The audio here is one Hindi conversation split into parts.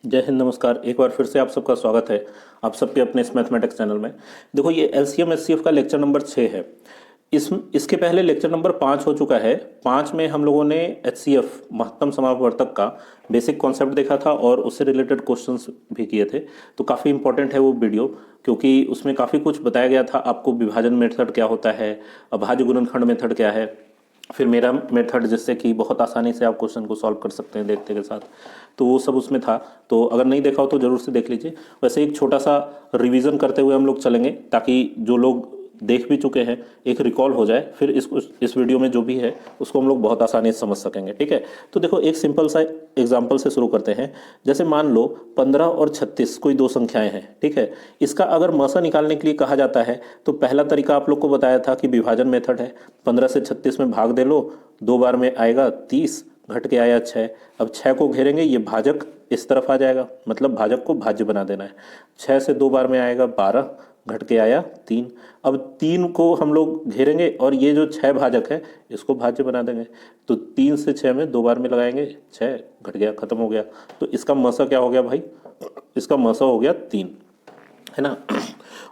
जय हिंद, नमस्कार। एक बार फिर से आप सबका स्वागत है आप सबके अपने इस मैथमेटिक्स चैनल में। देखो, ये एलसीएम एचसीएफ का लेक्चर नंबर 6 है। इसके पहले लेक्चर नंबर 5 हो चुका है। 5 में हम लोगों ने एचसीएफ महत्तम समापवर्तक का बेसिक कॉन्सेप्ट देखा था और उससे रिलेटेड क्वेश्चंस भी किए थे। तो काफ़ी इंपॉर्टेंट है वो वीडियो, क्योंकि उसमें काफ़ी कुछ बताया गया था आपको। विभाजन मेथड क्या होता है, अभाज्य गुणनखंड मेथड क्या है, फिर मेरा मेथड जिससे कि बहुत आसानी से आप क्वेश्चन को सॉल्व कर सकते हैं देखते के साथ। तो वो सब उसमें था। तो अगर नहीं देखा हो तो ज़रूर से देख लीजिए। वैसे एक छोटा सा रिवीजन करते हुए हम लोग चलेंगे, ताकि जो लोग देख भी चुके हैं एक रिकॉल हो जाए। फिर इस वीडियो में जो भी है उसको हम लोग बहुत आसानी से समझ सकेंगे। ठीक है, तो देखो एक सिंपल सा एग्जाम्पल से शुरू करते हैं। जैसे मान लो 15 और 36 कोई दो संख्याएं हैं। ठीक है, इसका अगर मसा निकालने के लिए कहा जाता है तो पहला तरीका आप लोग को बताया था कि विभाजन मेथड है। 15 से 36 में भाग दे लो, 2 बार में आएगा 30, घट के आया 6। अब 6 को घेरेंगे, ये भाजक इस तरफ आ जाएगा, मतलब भाजक को भाज्य बना देना है। 6 से 2 बार में आएगा 12, घट के आया 3। अब 3 को हम लोग घेरेंगे और ये जो 6 भाजक है इसको भाज्य बना देंगे। तो 3 से 6 में 2 बार में लगाएंगे 6, घट गया, खत्म हो गया। तो इसका मसा क्या हो गया भाई? इसका मसा हो गया 3, है ना।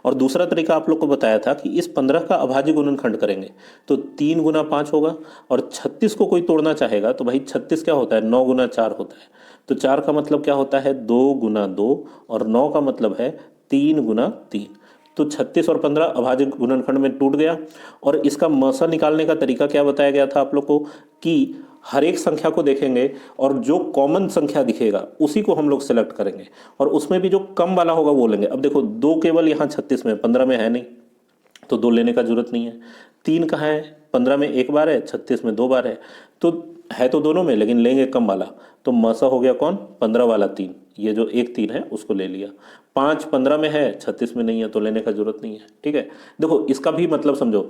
और दूसरा तरीका आप लोग को बताया था कि इस 15 का अभाज्य गुणनखंड करेंगे तो 3 गुना 5 होगा। और 36 को कोई तोड़ना चाहेगा तो भाई 36 क्या होता है? 9 गुना 4 होता है। तो 4 का मतलब क्या होता है? 2 गुना 2, और 9 का मतलब है 3 गुना 3। तो 36 और 15 अभाज्य गुणनखंड में टूट गया। और इसका मसा निकालने का तरीका क्या बताया गया था आप लोग को? कि हर एक संख्या को देखेंगे और जो कॉमन संख्या दिखेगा उसी को हम लोग सेलेक्ट करेंगे, और उसमें भी जो कम वाला होगा वो लेंगे। अब देखो, 2 केवल यहाँ 36 में, 15 में है नहीं, तो 2 लेने का जरूरत नहीं है। 3 कहाँ है? 15 में 1 बार है, 36 में 2 बार है। तो है तो दोनों में, लेकिन लेंगे कम वाला। तो मसा हो गया कौन? 15 वाला 3। ये जो एक 3 है उसको ले लिया। 5 15 में है, 36 में नहीं है, तो लेने का जरूरत नहीं है। ठीक है, देखो इसका भी मतलब समझो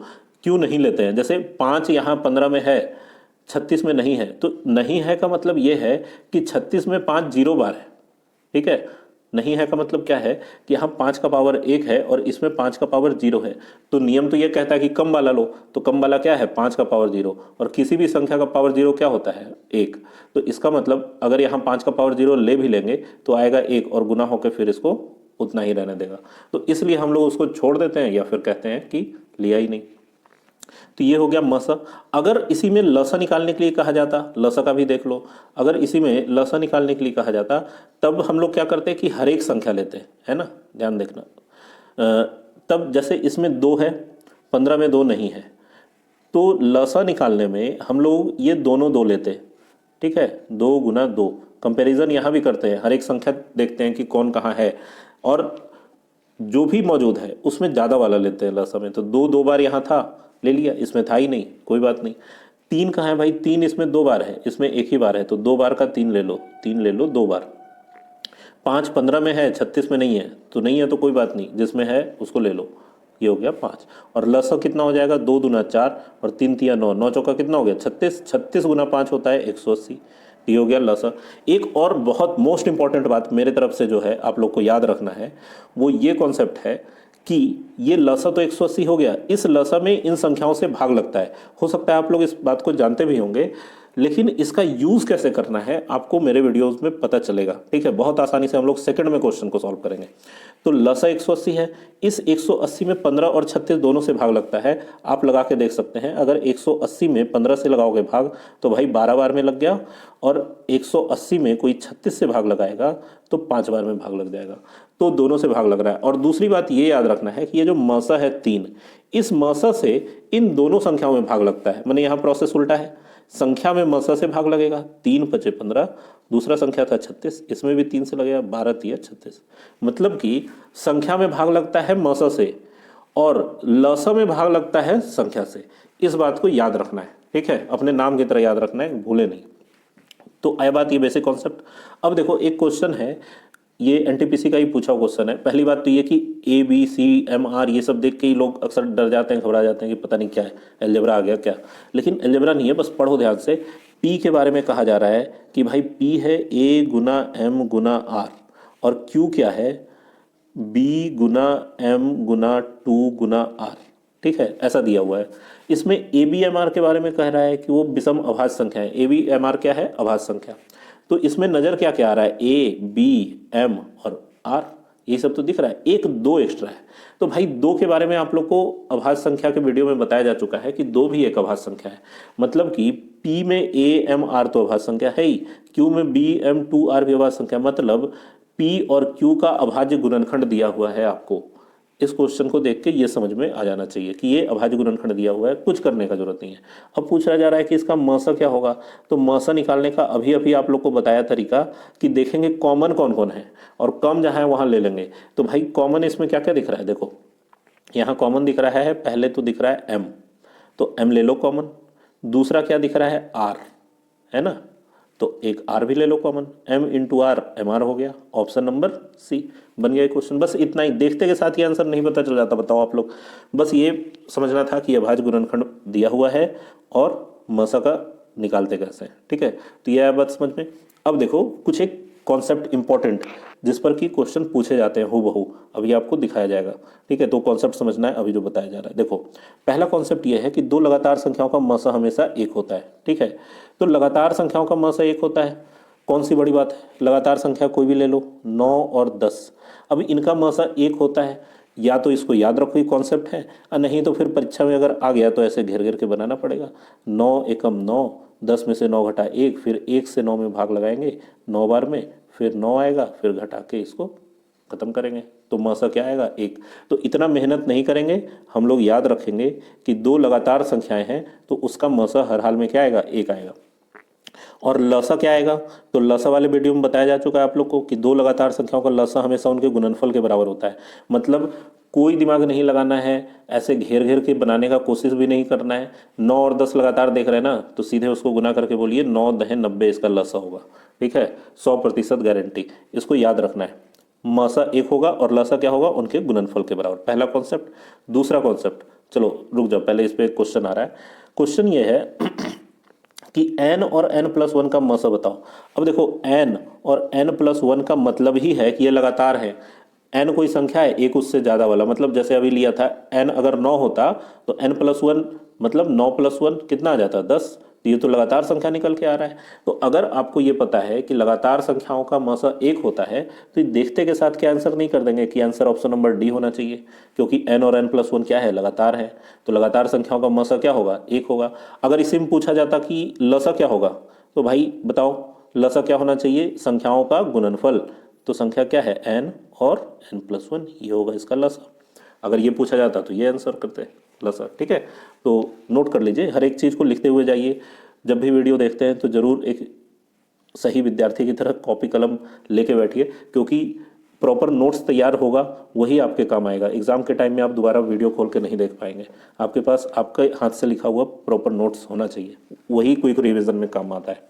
क्यों नहीं लेते हैं। जैसे 5 यहाँ 15 में है, 36 में नहीं है, तो नहीं है का मतलब ये है कि 36 में 5 0 बार है। ठीक है, नहीं है का मतलब क्या है कि यहाँ 5 का पावर 1 है और इसमें 5 का पावर 0 है। तो नियम तो ये कहता है कि कम वाला लो। तो कम वाला क्या है? 5 का पावर 0, और किसी भी संख्या का पावर 0 क्या होता है? 1। तो इसका मतलब अगर यहाँ 5 का पावर 0 ले भी लेंगे तो आएगा 1, और गुना होकर फिर इसको उतना ही रहने देगा। तो इसलिए हम लोग उसको छोड़ देते हैं या फिर कहते हैं कि लिया ही नहीं। तो ये हो गया मसा। अगर इसी में लसा निकालने के लिए कहा जाता, लसा का भी देख लो, अगर इसी में लसा निकालने के लिए कहा जाता तब हम लोग क्या करते हैं कि हर एक संख्या लेते हैं, है ना, ध्यान देखना। तब जैसे इसमें 2 है, 15 में 2 नहीं है, तो लसा निकालने में हम लोग ये दोनों 2 लेते हैं। ठीक है, 2 गुना 2, कंपेरिजन यहाँ भी करते हैं, हर एक संख्या देखते हैं कि कौन कहाँ है, और जो भी मौजूद है उसमें ज़्यादा वाला लेते हैं लसा में। तो 2 2 बार यहाँ था, ले लिया, इसमें था ही नहीं, कोई बात नहीं। 3 कहाँ है भाई? 3 इसमें 2 बार है, इसमें 1 ही बार है, तो 2 बार का 3 ले लो, 3 ले लो 2 बार। 5 15 में है, 36 में नहीं है, तो नहीं है तो कोई बात नहीं, जिसमें है उसको ले लो। ये हो गया 5। और लसा कितना हो जाएगा? 2 दूना 4 और 3 तिया 9, 9 चौका कितना हो गया? 36। 36 गुना 5 होता है 180। ये हो गया लसा। एक और बहुत मोस्ट इंपॉर्टेंट बात मेरे तरफ से जो है आप लोग को याद रखना है, वो ये कॉन्सेप्ट है कि ये लसा तो 180 हो गया, इस लसा में इन संख्याओं से भाग लगता है। हो सकता है आप लोग इस बात को जानते भी होंगे, लेकिन इसका यूज कैसे करना है आपको मेरे वीडियोस में पता चलेगा। ठीक है, बहुत आसानी से हम लोग सेकंड में क्वेश्चन को सॉल्व करेंगे। तो लसा 180 है, इस 180 में 15 और 36 दोनों से भाग लगता है। आप लगा के देख सकते हैं, अगर 180 में 15 से लगाओगे भाग तो भाई 12 बार में लग गया, और 180 में कोई 36 से भाग लगाएगा तो 5 बार में भाग लग जाएगा। तो दोनों से भाग लग रहा है। और दूसरी बात ये याद रखना है कि ये जो मसा है 3, इस मसा से इन दोनों संख्याओं में भाग लगता है। मैंने यहाँ प्रोसेस उल्टा है, संख्या में मसा से भाग लगेगा, 3 5 15, दूसरा संख्या था 36, इसमें भी 3 से लगेगा, 12 तिया 36। मतलब कि संख्या में भाग लगता है मसा से और लसा में भाग लगता है संख्या से। इस बात को याद रखना है। ठीक है, अपने नाम की तरह याद रखना है, भूले नहीं। तो आया बात ये बेसिक कॉन्सेप्ट। अब देखो एक क्वेश्चन है, ये एनटीपीसी का ही पूछा हुआ क्वेश्चन है। पहली बात तो ये कि A B C M R ये सब देख के ही लोग अक्सर डर जाते हैं, घबरा जाते हैं कि पता नहीं क्या है, अलजेब्रा आ गया क्या। लेकिन अलजेब्रा नहीं है, बस पढ़ो ध्यान से। पी के बारे में कहा जा रहा है कि भाई पी है ए गुना एम गुना आर, और क्यू क्या है? बी गुना एम गुना 2 गुना आर। ठीक है, ऐसा दिया हुआ है। इसमें ए बी एम आर के बारे में कह रहा है कि वो विषम अभाज्य संख्या है। ए बी एम आर क्या है? अभाज्य संख्या। तो इसमें नज़र क्या क्या आ रहा है, ए बी एम और आर, ये सब तो दिख रहा है, एक दो एक्स्ट्रा है। तो भाई दो के बारे में आप लोग को अभाज्य संख्या के वीडियो में बताया जा चुका है कि दो भी एक अभाज्य संख्या है। मतलब कि P में ए एम आर तो अभाज्य संख्या है ही, Q में बी एम टू आर भी अभाज्य संख्या, मतलब P और Q का अभाज्य गुणनखंड दिया हुआ है आपको। इस क्वेश्चन को देख के ये समझ में आ जाना चाहिए कि ये अभाज्य गुणनखंड दिया हुआ है, कुछ करने का जरूरत नहीं है। अब पूछा जा रहा है कि इसका मसा क्या होगा, तो मसा निकालने का अभी अभी आप लोग को बताया तरीका कि देखेंगे कॉमन कौन कौन है और कम जहाँ है वहाँ ले लेंगे। तो भाई कॉमन इसमें क्या क्या दिख रहा है, देखो यहाँ कॉमन दिख रहा है, पहले तो दिख रहा है एम, तो एम ले लो कॉमन। दूसरा क्या दिख रहा है, आर, है ना, तो एक आर भी ले लो common, M into R M R हो गया, ऑप्शन नंबर सी बन गया क्वेश्चन। बस इतना ही, देखते के साथ ही आंसर नहीं पता चल जाता, बताओ आप लोग। बस ये समझना था कि अभाज्य गुणनखंड दिया हुआ है और मसा का निकालते कैसे हैं, ठीक है। तो यह बात समझ में। अब देखो कुछ एक कॉन्सेप्ट इंपॉर्टेंट जिस पर कि क्वेश्चन पूछे जाते हैं हूबहू, अभी आपको दिखाया जाएगा, ठीक है। तो कॉन्सेप्ट समझना है अभी जो बताया जा रहा है। देखो पहला कॉन्सेप्ट ये है कि दो लगातार संख्याओं का मसा हमेशा एक होता है, ठीक है। तो लगातार संख्याओं का मसा एक होता है, कौन सी बड़ी बात है, लगातार संख्या कोई भी ले लो, 9 और 10, अब इनका मसा एक होता है। या तो इसको याद रखो, ये कॉन्सेप्ट है, और नहीं तो फिर परीक्षा में अगर आ गया तो ऐसे घेर घेर के बनाना पड़ेगा। 9 एकम 9, 10 में से 9 घटा 1, फिर 1 से 9 में भाग लगाएंगे 9 बार में, फिर 9 आएगा, फिर घटा के इसको खत्म करेंगे, तो मसा क्या आएगा, एक। तो इतना मेहनत नहीं करेंगे, हम लोग याद रखेंगे कि दो लगातार संख्याएं हैं तो उसका मसा हर हाल में क्या आएगा, एक आएगा। और लसा क्या आएगा, तो लसा वाले वीडियो में बताया जा चुका है आप लोग को कि दो लगातार संख्याओं का लसा हमेशा उनके गुणनफल के बराबर होता है। मतलब कोई दिमाग नहीं लगाना है, ऐसे घेर घेर के बनाने का कोशिश भी नहीं करना है। 9 और 10 लगातार देख रहे हैं ना, तो सीधे उसको गुना करके बोलिए 9 दहें 90 इसका लसा होगा, ठीक है, 100% गारंटी। इसको याद रखना है, मसा एक होगा और लसा क्या होगा, उनके गुणनफल के बराबर। पहला कॉन्सेप्ट। दूसरा कॉन्सेप्ट, चलो रुक जाओ, पहले इस पर एक क्वेश्चन आ रहा है। क्वेश्चन ये है कि n और n+1 का मसा बताओ। अब देखो n और n+1 का मतलब ही है कि ये लगातार है। n कोई संख्या है, एक उससे ज़्यादा वाला, मतलब जैसे अभी लिया था n अगर 9 होता तो n+1 मतलब 9+1 कितना आ जाता, 10। तो ये तो लगातार संख्या निकल के आ रहा है। तो अगर आपको ये पता है कि लगातार संख्याओं का मसा एक होता है, तो देखते के साथ क्या आंसर नहीं कर देंगे कि आंसर ऑप्शन नंबर डी होना चाहिए, क्योंकि n और n+1 क्या है, लगातार है। तो लगातार संख्याओं का मसा क्या होगा, एक होगा। अगर इसी में पूछा जाता कि लसा क्या होगा, तो भाई बताओ लसा क्या होना चाहिए, संख्याओं का गुणनफल। तो संख्या क्या है, n और n+1, ये होगा इसका लसा। अगर ये पूछा जाता तो ये आंसर करते लसा, ठीक है। तो नोट कर लीजिए, हर एक चीज़ को लिखते हुए जाइए। जब भी वीडियो देखते हैं तो ज़रूर एक सही विद्यार्थी की तरह कॉपी कलम लेके बैठिए, क्योंकि प्रॉपर नोट्स तैयार होगा वही आपके काम आएगा। एग्जाम के टाइम में आप दोबारा वीडियो खोल के नहीं देख पाएंगे, आपके पास आपके हाथ से लिखा हुआ प्रॉपर नोट्स होना चाहिए, वही क्विक रिवीजन में काम आता है।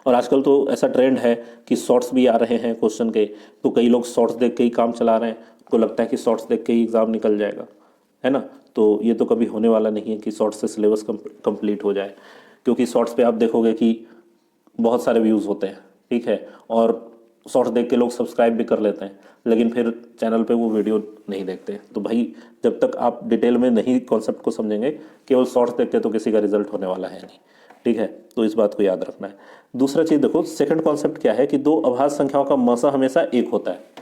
और आजकल तो ऐसा ट्रेंड है कि शॉर्ट्स भी आ रहे हैं क्वेश्चन के, तो कई लोग शॉर्ट्स देख के ही काम चला रहे हैं, उनको लगता है कि शॉर्ट्स देख के ही एग्ज़ाम निकल जाएगा, है ना। तो ये तो कभी होने वाला नहीं है कि शॉर्ट्स से सिलेबस कंप्लीट हो जाए, क्योंकि शॉर्ट्स पे आप देखोगे कि बहुत सारे व्यूज़ होते हैं, ठीक है, और शॉर्ट्स देख के लोग सब्सक्राइब भी कर लेते हैं, लेकिन फिर चैनल पे वो वीडियो नहीं देखते। तो भाई जब तक आप डिटेल में नहीं कॉन्सेप्ट को समझेंगे, केवल शॉर्ट्स देख के तो किसी का रिजल्ट होने वाला है नहीं, ठीक है। तो इस बात को याद रखना है। दूसरा चीज़ देखो, सेकंड कॉन्सेप्ट क्या है कि दो अभाज्य संख्याओं का मसा हमेशा एक होता है।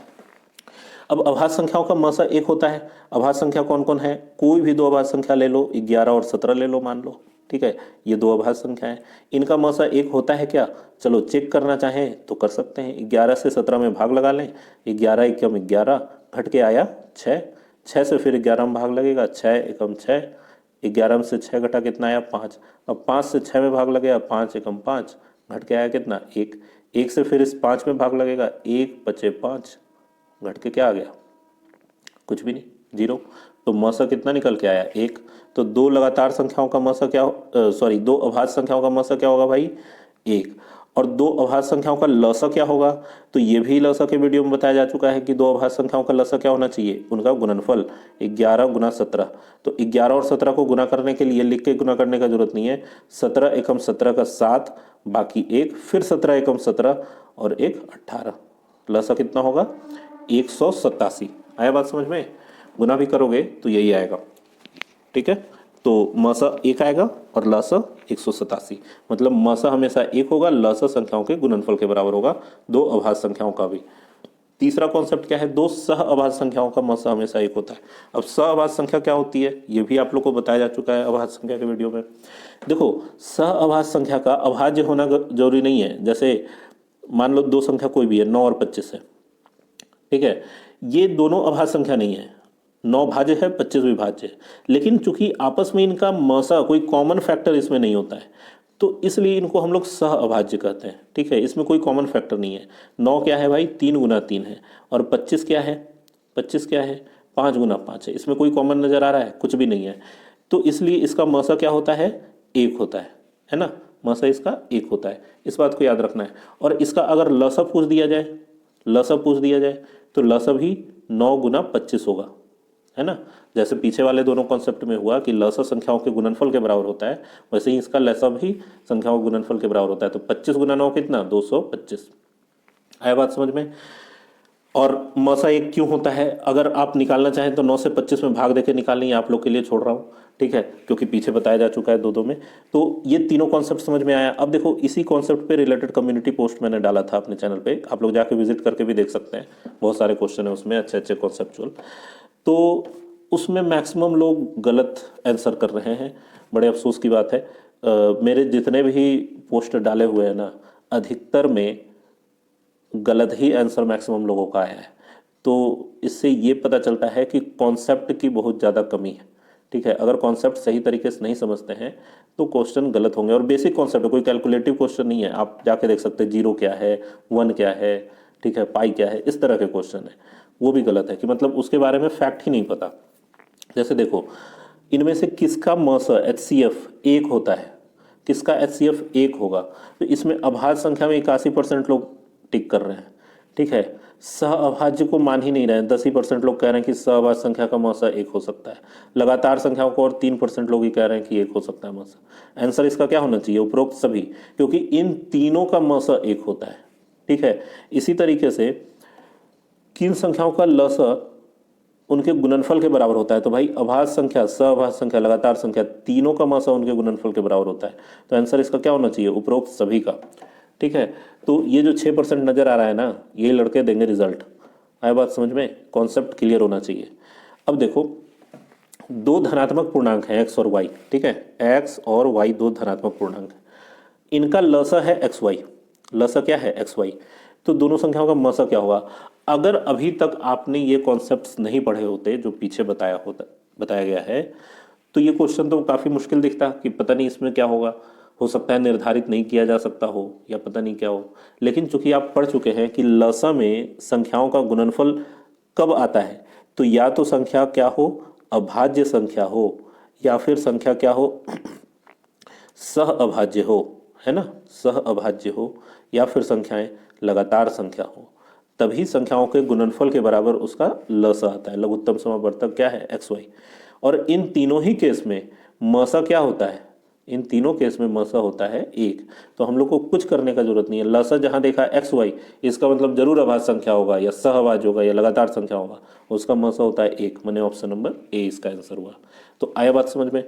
अब अभाज्य संख्याओं का मसा एक होता है, अभाज्य संख्या कौन कौन है, कोई भी दो अभाज्य संख्या ले लो, 11 और 17 ले लो मान लो, ठीक है, ये दो अभाज्य संख्या है, इनका मसा एक होता है क्या, चलो चेक करना चाहें तो कर सकते हैं। 11 से 17 में भाग लगा लें, 11 एकम 11 घट के आया 6, 6 से फिर 11 में भाग लगेगा, 6 एकम 6, 11 में से 6 घटा कितना आया 5, अब 5 से 6 में भाग लगेगा, 5 एकम 5 घट के आया कितना 1, 1 से फिर इस 5 में भाग लगेगा, 1 बचे 5 घट के क्या आ गया, कुछ भी नहीं, 0। तो मसा कितना निकल के आया, 1। तो दो लगातार संख्याओं का मसा क्या सॉरी दो अभाज्य संख्याओं का मसा क्या होगा भाई, 1। और दो अभाज्य संख्याओं का लसा क्या होगा, तो ये भी लसा के वीडियो में बताया जा चुका है कि दो अभाज्य संख्याओं का लसा क्या होना चाहिए, उनका गुणनफल 11 गुना 17। तो 11 और 17 को गुना करने के लिए लिख के गुना करने का जरूरत नहीं है, 17 एकम 17 का 7, बाकी 1, फिर 17 एकम 17 और 1 18, लसा कितना होगा 187। आया बात समझ में, गुना भी करोगे तो यही आएगा, ठीक है। तो मसा 1 आएगा और लसा 187, मतलब मसा हमेशा 1 होगा, लसा संख्याओं के गुणनफल के बराबर होगा, दो अभाज्य संख्याओं का भी। तीसरा कॉन्सेप्ट क्या है, दो सह अभाज्य संख्याओं का मसा हमेशा 1 होता है। अब सह अभाज्य संख्या क्या होती है ये भी आप लोग को बताया जा चुका है अभाज्य संख्या के वीडियो में। देखो सह अभाज्य संख्या का अभाज्य होना जरूरी नहीं है, जैसे मान लो दो संख्या कोई भी है, 9 और 25 है, ठीक है, ये दोनों अभाज्य संख्या नहीं है, 9 भाज्य है 25 भी भाज्य है, लेकिन चूंकि आपस में इनका मसा कोई कॉमन फैक्टर इसमें नहीं होता है, तो इसलिए इनको हम लोग सह अभाज्य कहते हैं। ठीक है, इसमें कोई कॉमन फैक्टर नहीं है। 9 क्या है भाई, 3 गुना 3 है, और 25 क्या है, 25 क्या है, 5 गुना 5 है, इसमें कोई कॉमन नजर आ रहा है, कुछ भी नहीं है, तो इसलिए इसका मसा क्या होता है, 1 होता है ना, मसा इसका 1 होता है, इस बात को याद रखना है। और इसका अगर लसा पूछ दिया जाए, लसा पूछ दिया जाए तो लसा भी 9 गुना 25 होगा, है ना, जैसे पीछे वाले दोनों कॉन्सेप्ट में हुआ कि लसा संख्याओं के गुणनफल के बराबर होता है, वैसे ही इसका लसा भी संख्याओं के गुणनफल के बराबर होता है। तो 25 गुना 9 कितना, 225। आया बात समझ में। और मसा 1 क्यों होता है, अगर आप निकालना चाहें तो 9 से 25 में भाग देके निकालनी, आप लोग के लिए छोड़ रहा हूँ, ठीक है, क्योंकि पीछे बताया जा चुका है दो में। तो ये तीनों कॉन्सेप्ट समझ में आया। अब देखो इसी कॉन्सेप्ट पे रिलेटेड कम्युनिटी पोस्ट मैंने डाला था अपने चैनल पे, आप लोग जाके विजिट करके भी देख सकते हैं, बहुत सारे क्वेश्चन है उसमें, अच्छे अच्छे कॉन्सेप्चुअल। तो उसमें मैक्सिमम लोग गलत आंसर कर रहे हैं, बड़े अफसोस की बात है। मेरे जितने भी पोस्ट डाले हुए हैं ना, अधिकतर में गलत ही आंसर मैक्सिमम लोगों का आया है। तो इससे ये पता चलता है कि कॉन्सेप्ट की बहुत ज़्यादा कमी है। ठीक है, अगर कॉन्सेप्ट सही तरीके से नहीं समझते हैं तो क्वेश्चन गलत होंगे। और बेसिक कॉन्सेप्ट है, कोई कैलकुलेटिव क्वेश्चन नहीं है, आप जाके देख सकते हैं, 0 क्या है, 1 क्या है, ठीक है, पाई क्या है, इस तरह के क्वेश्चन है, वो भी गलत है कि मतलब उसके बारे में फैक्ट ही नहीं पता। जैसे देखो इनमें से किसका मस HCF 1 होता है, किसका HCF 1 होगा, तो इसमें अभाज्य संख्या में 81% लोग टिक कर रहे हैं। ठीक है, सह अभाज्य को मान ही नहीं रहे हैं, 10% लोग कह रहे हैं कि सह अभाज्य संख्या का मौसा 1 हो सकता है। लगातार संख्याओं को और 3% लोग ही कह रहे हैं कि 1 हो सकता है मौसा। आंसर इसका क्या होना चाहिए, उपरोक्त सभी, क्योंकि इन तीनों का मौसा 1 होता है। ठीक है, इसी तरीके से किन संख्याओं का लसा उनके गुणनफल के बराबर होता है, तो भाई अभाज्य संख्या, सहअभाज्य संख्या, लगातार संख्या, तीनों का मसा उनके गुणनफल के बराबर होता है। तो आंसर इसका क्या होना चाहिए, उपरोक्त सभी का। ठीक है, तो ये जो 6% नजर आ रहा है ना, ये लड़के देंगे रिजल्ट। आया बात समझ में, कॉन्सेप्ट क्लियर होना चाहिए। अब देखो दो धनात्मक पूर्णांक हैं x और y, ठीक है, x और y दो धनात्मक पूर्णांक हैं, इनका लसा है xy, लसा क्या है xy, तो दोनों संख्याओं का मसा क्या होगा। अगर अभी तक आपने ये कॉन्सेप्ट्स नहीं पढ़े होते जो पीछे बताया गया है, तो ये क्वेश्चन तो काफ़ी मुश्किल दिखता कि पता नहीं इसमें क्या होगा, हो सकता है निर्धारित नहीं किया जा सकता हो या पता नहीं क्या हो। लेकिन चूंकि आप पढ़ चुके हैं कि लसा में संख्याओं का गुणनफल कब आता है, तो या तो संख्या क्या हो, अभाज्य संख्या हो, या फिर संख्या क्या हो, सह अभाज्य हो, है ना, सह अभाज्य हो, या फिर संख्याएं लगातार संख्या हो, तभी संख्याओं के गुणनफल के बराबर उसका लसा आता है। लघुत्तम समावर्तक क्या है, XY। और इन तीनों ही केस में मसा क्या होता है, इन तीनों केस में मसा होता है 1। तो हम लोग को कुछ करने का जरूरत नहीं है, लसा जहां देखा XY, इसका मतलब जरूर अभाज्य संख्या होगा या सहअभाज्य होगा या लगातार संख्या होगा, उसका मसा होता है 1, मैंने ऑप्शन नंबर ए इसका आंसर हुआ। तो आया बात समझ में।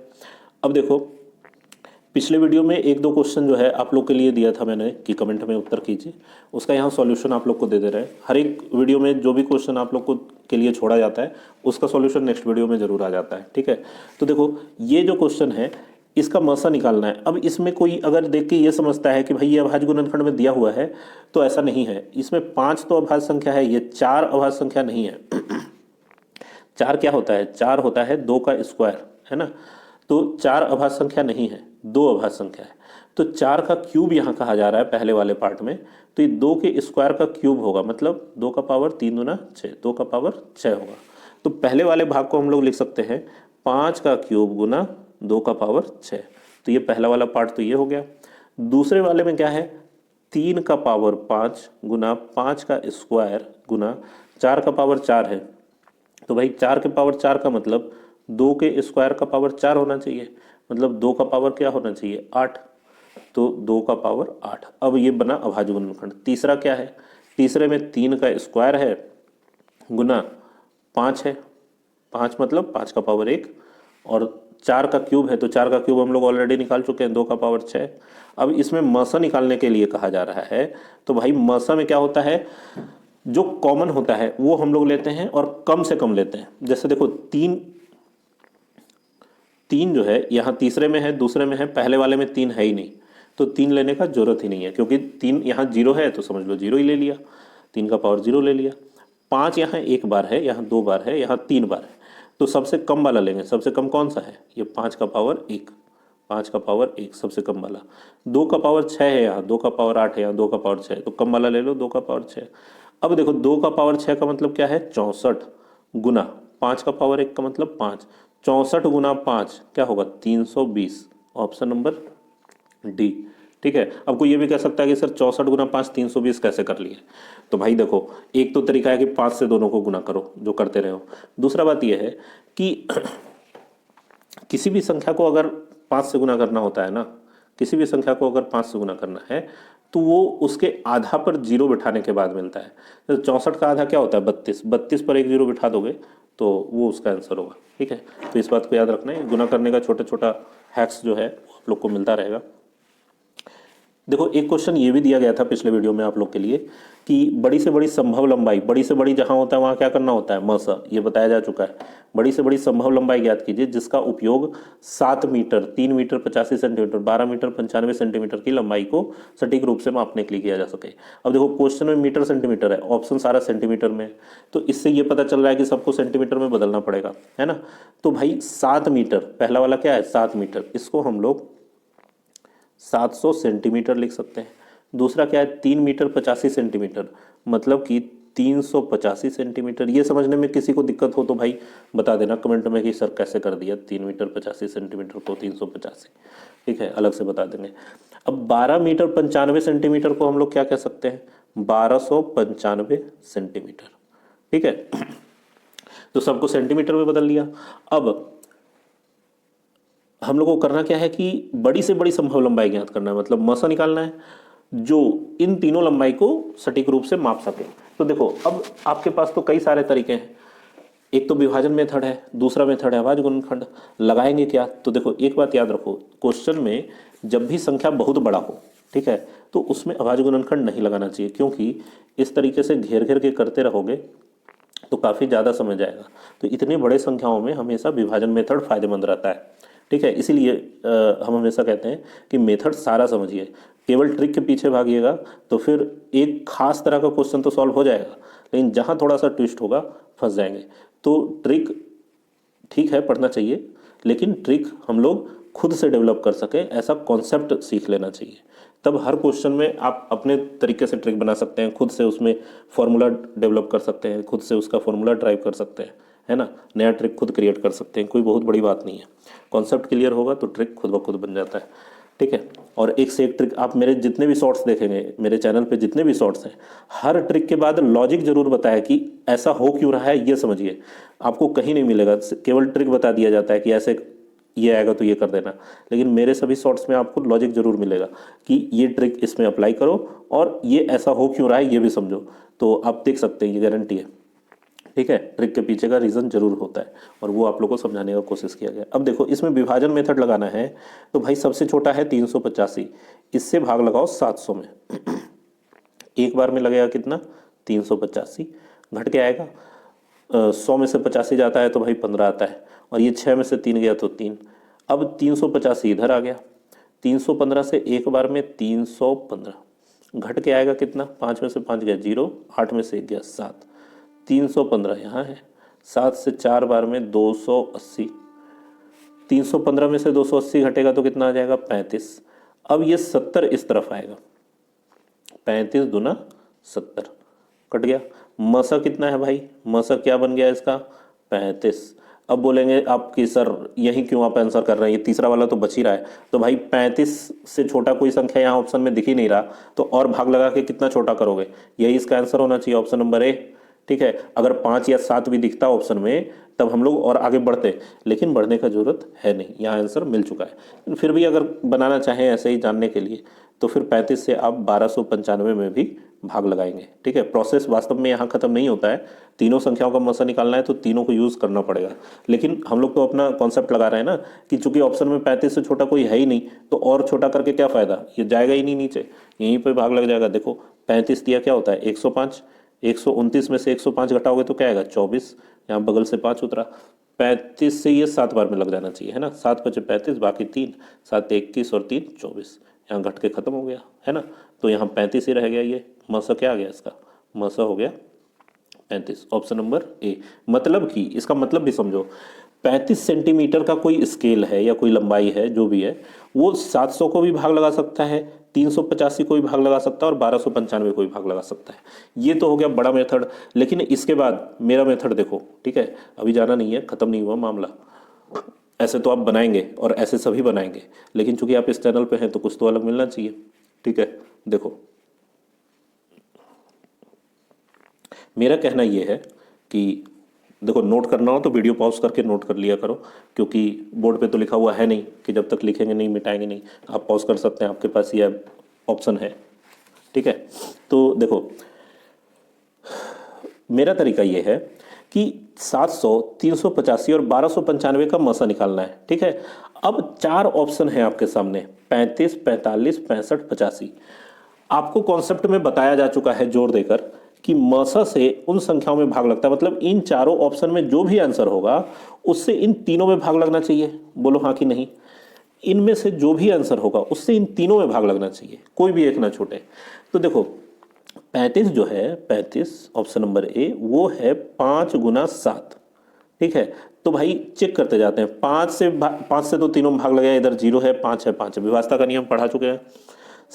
अब देखो पिछले वीडियो में एक दो क्वेश्चन जो है आप लोग के लिए दिया था मैंने कि कमेंट में उत्तर कीजिए, उसका यहाँ सॉल्यूशन आप लोग को दे दे रहे हैं। हर एक वीडियो में जो भी क्वेश्चन आप लोग को के लिए छोड़ा जाता है उसका सॉल्यूशन नेक्स्ट वीडियो में जरूर आ जाता है। ठीक है, तो देखो ये जो क्वेश्चन है इसका मसा निकालना है। अब इसमें कोई अगर देख के ये समझता है कि भाई ये अभाज्य गुणनखंड में दिया हुआ है, तो ऐसा नहीं है। इसमें 5 तो अभाज्य संख्या है, ये 4 अभाज्य संख्या नहीं है। 4 क्या होता है, 4 होता है 2 का स्क्वायर, है ना, तो 4 अभाज्य संख्या नहीं है, 2 अभाज्य संख्या है। तो 4 का क्यूब यहाँ कहा जा रहा है पहले वाले पार्ट में, तो ये 2 के स्क्वायर का क्यूब होगा, मतलब 2 का पावर 3 दूना 6, 2 का पावर 6 होगा। तो पहले वाले भाग को हम लोग लिख सकते हैं 5 का क्यूब गुना 2 का पावर 6। तो ये पहला वाला पार्ट तो ये हो गया। दूसरे वाले में क्या है, 3 का पावर 5 गुना 5 का स्क्वायर गुना 4 का पावर 4 है। तो भाई 4 के पावर 4 का मतलब 2 के स्क्वायर का पावर 4 होना चाहिए, मतलब 2 का पावर क्या होना चाहिए, 8। तो 2 का पावर 8। अब ये बना अभाज्य गुणनखंड। तीसरा क्या है, तीसरे में 3 का स्क्वायर है गुना 5 है, 5 मतलब 5 का पावर 1, और 4 का क्यूब है तो 4 का क्यूब हम लोग ऑलरेडी निकाल चुके हैं, 2 का पावर 6। अब इसमें मसा निकालने के लिए कहा जा रहा है, तो भाई मसा में क्या होता है, जो कॉमन होता है वो हम लोग लेते हैं और कम से कम लेते हैं। जैसे देखो 3 जो है यहाँ तीसरे में है, दूसरे में है, पहले वाले में 3 है ही नहीं, तो 3 लेने का जरूरत ही नहीं है, क्योंकि 3 यहाँ 0 है तो समझ लो 0 ही ले लिया, 3 का पावर 0 ले लिया। 5 यहाँ 1 बार है, यहाँ 2 बार है, यहाँ 3 बार है, तो सबसे कम वाला लेंगे। सबसे कम कौन सा है, ये 5 का पावर 1, 5 का पावर 1 सबसे कम वाला। 2 का पावर 6 है यहाँ, 2 का पावर 8 है यहाँ, 2 का पावर 6 है, तो कम वाला ले लो 2 का पावर 6। अब देखो 2 का पावर 6 का मतलब क्या है, 64 गुना 5 का पावर 1 का मतलब 5, 64 गुना 5 क्या होगा, 320, ऑप्शन नंबर डी। ठीक है, अब कोई ये भी कह सकता है कि सर 64 गुना 5 320 कैसे कर लिए, तो भाई देखो एक तो तरीका है कि 5 से दोनों को गुना करो, जो करते रहो। दूसरा बात यह है कि किसी भी संख्या को अगर 5 से गुना करना होता है ना, किसी भी संख्या को अगर 5 से गुना करना है तो वो उसके आधा पर 0 बिठाने के बाद मिलता है। तो 64 का आधा क्या होता है, 32, 32 पर 1 0 बिठा दोगे तो वो उसका आंसर होगा। ठीक है, तो इस बात को याद रखना है, गुना करने का छोटा छोटा हैक्स जो है वो आप लोग को मिलता रहेगा। देखो एक क्वेश्चन ये भी दिया गया था पिछले वीडियो में आप लोग के लिए कि बड़ी से बड़ी संभव लंबाई, बड़ी से बड़ी जहां होता है वहां क्या करना होता है, मसा, ये बताया जा चुका है। बड़ी से बड़ी संभव लंबाई ज्ञात कीजिए जिसका उपयोग 7 metre, 3 metre 85 centimetre, 12 metre 95 centimetre की लंबाई को सटीक रूप से मापने के लिए किया जा सके। अब देखो क्वेश्चन में मीटर सेंटीमीटर है, ऑप्शन सारा सेंटीमीटर में है, तो इससे ये पता चल रहा है कि सबको सेंटीमीटर में बदलना पड़ेगा, है ना। तो भाई 7 मीटर, पहला वाला क्या है 7 मीटर, इसको हम लोग 700 सेंटीमीटर लिख सकते हैं। दूसरा क्या है 3 मीटर 85 सेंटीमीटर, मतलब कि 385 सेंटीमीटर। ये समझने में किसी को दिक्कत हो तो भाई बता देना कमेंट में कि सर कैसे कर दिया 3 मीटर 85 सेंटीमीटर को 385। ठीक है, अलग से बता देंगे। अब 12 मीटर 95 सेंटीमीटर को हम लोग क्या कह सकते हैं, 1295 सेंटीमीटर। ठीक है, तो सबको सेंटीमीटर में बदल लिया। अब हम लोग को करना क्या है कि बड़ी से बड़ी संभव लंबाई ज्ञात करना है, मतलब मसा निकालना है जो इन तीनों लंबाई को सटीक रूप से माप सके। तो देखो अब आपके पास तो कई सारे तरीके हैं, एक तो विभाजन मेथड है, दूसरा मेथड है अभाज्य गुणनखंड। लगाएंगे क्या, तो देखो एक बात याद रखो, क्वेश्चन में जब भी संख्या बहुत बड़ा हो, ठीक है, तो उसमें अभाज्य गुणनखंड नहीं लगाना चाहिए, क्योंकि इस तरीके से घेर घेर के करते रहोगे तो काफ़ी ज़्यादा समय जाएगा। तो इतनी बड़े संख्याओं में हमेशा विभाजन मेथड फायदेमंद रहता है। ठीक है, इसीलिए हम हमेशा कहते हैं कि मेथड सारा समझिए, केवल ट्रिक के पीछे भागिएगा तो फिर एक खास तरह का क्वेश्चन तो सॉल्व हो जाएगा, लेकिन जहाँ थोड़ा सा ट्विस्ट होगा फंस जाएंगे। तो ट्रिक ठीक है पढ़ना चाहिए, लेकिन ट्रिक हम लोग खुद से डेवलप कर सकें ऐसा कॉन्सेप्ट सीख लेना चाहिए, तब हर क्वेश्चन में आप अपने तरीके से ट्रिक बना सकते हैं, खुद से उसमें फॉर्मूला डेवलप कर सकते हैं, खुद से उसका फॉर्मूला ड्राइव कर सकते हैं, है ना, नया ट्रिक खुद क्रिएट कर सकते हैं। कोई बहुत बड़ी बात नहीं है, कॉन्सेप्ट क्लियर होगा तो ट्रिक खुद ब खुद बन जाता है। ठीक है, और एक से एक ट्रिक, आप मेरे जितने भी शॉर्ट्स देखेंगे, मेरे चैनल पे जितने भी शॉर्ट्स हैं, हर ट्रिक के बाद लॉजिक जरूर बताया कि ऐसा हो क्यों रहा है, ये समझिए। आपको कहीं नहीं मिलेगा, केवल ट्रिक बता दिया जाता है कि ऐसे ये आएगा तो ये कर देना, लेकिन मेरे सभी शॉर्ट्स में आपको लॉजिक जरूर मिलेगा कि ये ट्रिक इसमें अप्लाई करो और ये ऐसा हो क्यों रहा है ये भी समझो, तो आप देख सकते हैं, ये गारंटी है। ठीक है, ट्रिक के पीछे का रीज़न जरूर होता है और वो आप लोगों को समझाने का कोशिश किया गया। अब देखो इसमें विभाजन मेथड लगाना है, तो भाई सबसे छोटा है 385, इससे भाग लगाओ 700 में, एक बार में लगेगा कितना 385, घट के आएगा 100 में से 85 जाता है तो भाई 15 आता है, और ये 6 में से 3 गया तो 3। अब 385 इधर आ गया, 315 से एक बार में 315, घट के आएगा कितना, 5 में से 5 गया 0, 8 में से 1 गया 7, 315 यहाँ है, 7 से 4 बार में 280, 315 में से 280 घटेगा तो कितना आ जाएगा 35। अब ये 70 इस तरफ आएगा, 35 दूना 70, कट गया। मसा कितना है भाई, मसा क्या बन गया इसका 35। अब बोलेंगे आप कि सर यही क्यों आप आंसर कर रहे हैं, ये तीसरा वाला तो बच ही रहा है, तो भाई 35 से छोटा कोई संख्या यहाँ ऑप्शन में दिख ही नहीं रहा, तो और भाग लगा के कितना छोटा करोगे, यही इसका आंसर होना चाहिए, ऑप्शन नंबर ए। ठीक है, अगर 5 या 7 भी दिखता ऑप्शन में तब हम लोग और आगे बढ़ते, लेकिन बढ़ने का जरूरत है नहीं, यहाँ आंसर मिल चुका है। फिर भी अगर बनाना चाहें ऐसे ही जानने के लिए तो फिर 35 से आप 1295 में भी भाग लगाएंगे। ठीक है, प्रोसेस वास्तव में यहाँ ख़त्म नहीं होता है। तीनों संख्याओं का मसा निकालना है तो तीनों को यूज़ करना पड़ेगा, लेकिन हम लोग तो अपना कॉन्सेप्ट लगा रहे हैं ना कि चूंकि ऑप्शन में 35 से छोटा कोई है ही नहीं, तो और छोटा करके क्या फ़ायदा, ये जाएगा ही नहीं नीचे, यहीं पर भाग लग जाएगा। देखो 35 दिया क्या होता है 105, 129 में से 105 घटाओगे तो क्या आएगा 24, यहाँ बगल से 5 उतरा। 35 से ये 7 बार में लग जाना चाहिए, है ना, 7 बचे 35, बाकी 3, 7 21 और 3 24, यहाँ घट के ख़त्म हो गया, है ना। तो यहाँ 35 ही रह गया, ये मसा क्या आ गया इसका, मसा हो गया 35, ऑप्शन नंबर ए। मतलब कि इसका मतलब भी समझो, 35 सेंटीमीटर का कोई स्केल है या कोई लंबाई है जो भी है, वो 700 को भी भाग लगा सकता है, 385 को भी भाग लगा सकता है और 1295 को भी भाग लगा सकता है। ये तो हो गया बड़ा मेथड, लेकिन इसके बाद मेरा मेथड देखो। ठीक है, अभी जाना नहीं है, ख़त्म नहीं हुआ मामला। ऐसे तो आप बनाएंगे और ऐसे सभी बनाएंगे, लेकिन चूंकि आप इस चैनल पे हैं तो कुछ तो अलग मिलना चाहिए। ठीक है, देखो मेरा कहना ये है कि देखो, नोट करना हो तो वीडियो पॉज करके नोट कर लिया करो, क्योंकि बोर्ड पे तो लिखा हुआ है नहीं कि जब तक लिखेंगे नहीं मिटाएंगे नहीं। आप पॉज कर सकते हैं, आपके पास ये ऑप्शन है। ठीक है, तो देखो मेरा तरीका ये है कि 700, 385 और 1295 का मसा निकालना है। ठीक है, अब 4 ऑप्शन है आपके सामने, 35, 45, 65, 85। आपको कॉन्सेप्ट में बताया जा चुका है जोर देकर कि मसा से उन संख्याओं में भाग लगता है, मतलब इन चारों ऑप्शन में जो भी आंसर होगा उससे इन तीनों में भाग लगना चाहिए। बोलो हाँ कि नहीं, इनमें से जो भी आंसर होगा उससे इन तीनों में भाग लगना चाहिए, कोई भी एक ना छूटे। तो देखो 35 जो है, 35 ऑप्शन नंबर ए, वो है 5 गुना 7। ठीक है, तो भाई चेक करते जाते हैं, 5 से तो तीनों में भाग लगेगा, इधर 0 है, 5 है, 5 है, विभाजता का नियम पढ़ा चुके हैं।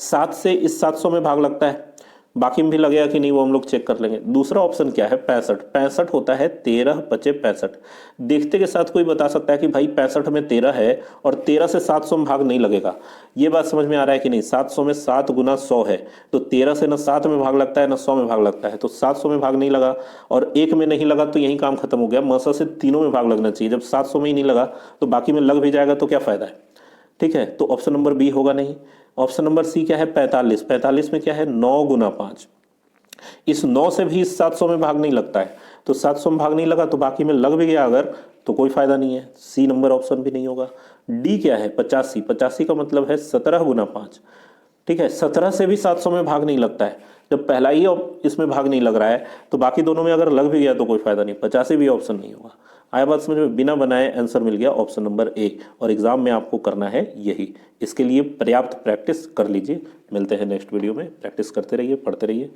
7 से इस 700 में भाग लगता है, बाकी में भी लगेगा कि नहीं वो हम लोग चेक कर लेंगे। दूसरा ऑप्शन क्या है 65, 65 होता है 13 बचे 65। देखते के साथ कोई बता सकता है कि भाई 65 में 13 है और 13 से 700 में भाग नहीं लगेगा, ये बात समझ में आ रहा है कि नहीं। 700 में 7 गुना 100 है, तो 13 से ना 7 में भाग लगता है ना 100 में भाग लगता है, तो 700 में भाग नहीं लगा और एक में नहीं लगा, तो यही काम खत्म हो गया। मसा से तीनों में भाग लगना चाहिए, जब 700 में ही नहीं लगा तो बाकी में लग भी जाएगा तो क्या फ़ायदा है। ठीक है, तो ऑप्शन नंबर बी होगा नहीं। ऑप्शन नंबर सी क्या है 45, 45 में क्या है 9 गुना 5। इस 9 से भी इस 700 में भाग नहीं लगता है, तो 700 में भाग नहीं लगा तो बाकी में लग भी गया अगर, तो कोई फायदा नहीं है, सी नंबर ऑप्शन भी नहीं होगा। डी क्या है 85, 85 का मतलब है 17 गुना 5। ठीक है, 17 से भी 700 में भाग नहीं लगता है, जब पहला ही इसमें भाग नहीं लग रहा है तो बाकी दोनों में अगर लग भी गया तो कोई फायदा नहीं, 85 भी ऑप्शन नहीं होगा। आया बात समझ में, बिना बनाए आंसर मिल गया ऑप्शन नंबर ए, और एग्जाम में आपको करना है यही। इसके लिए पर्याप्त प्रैक्टिस कर लीजिए। मिलते हैं नेक्स्ट वीडियो में, प्रैक्टिस करते रहिए, पढ़ते रहिए।